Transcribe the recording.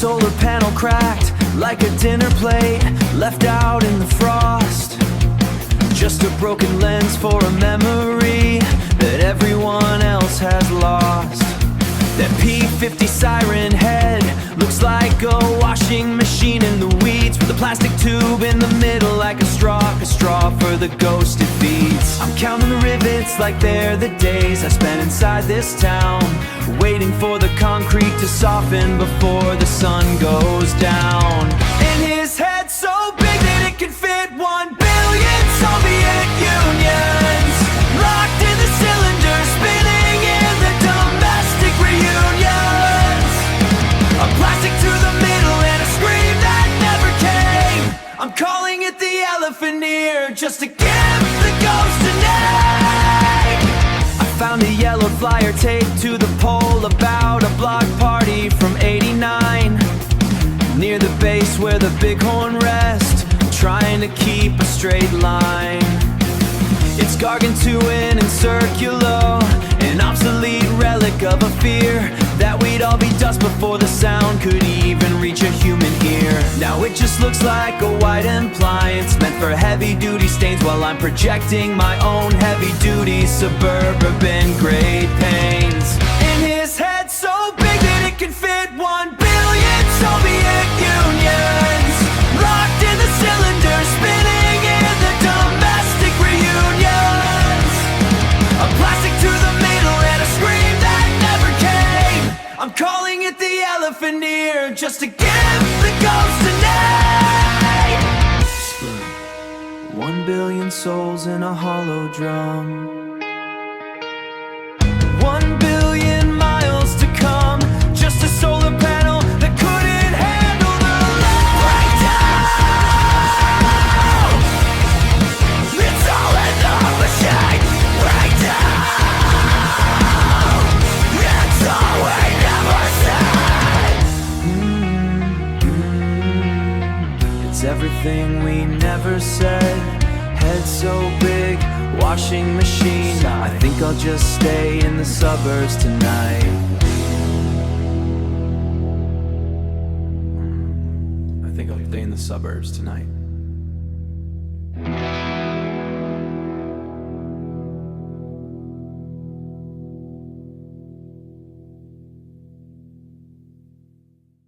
solar panel cracked like a dinner plate left out in the frost. Just a broken lens for a memory that everyone else has lost. That P50 siren head looks like a washing machine in the weeds, with a plastic tube in the middle like a straw for the ghost it feeds. I'm counting the rivets like they're the days I spent inside this town, waiting for the concrete to soften before the sun goes down. In his head so big that it can fit 1 billion Soviet Unions, locked in the cylinder, spinning in the domestic reunions. A plastic to the middle and a scream that never came. I'm calling it the elephant ear, just to give the ghost a name. I found a yellow flyer taped to the pole about a block party from '89, near the base where the bighorn rest, trying to keep a straight line. It's gargantuan and circular, an obsolete relic of a fear that we'd all be dust before the sound could even reach a human ear. Now it just looks like a white appliance meant for heavy-duty stains, while I'm projecting my own heavy-duty suburban grade pains. In his head so big that it can fit 1 billion Soviet Unions, locked in the cylinder, spinning in the domestic reunions. A plastic to the middle and a scream that never came. I'm calling it the elephant ear, just to give the ghost a name. Split 1 billion souls in a hollow drum, 1 billion miles to come, just a solar panel that couldn't handle the load. Breakdown! It's all in the machine. Breakdown! It's all we never said. It's everything we never said. Head so big, washing machine. I think I'll just stay in the suburbs tonight. I think I'll stay in the suburbs tonight.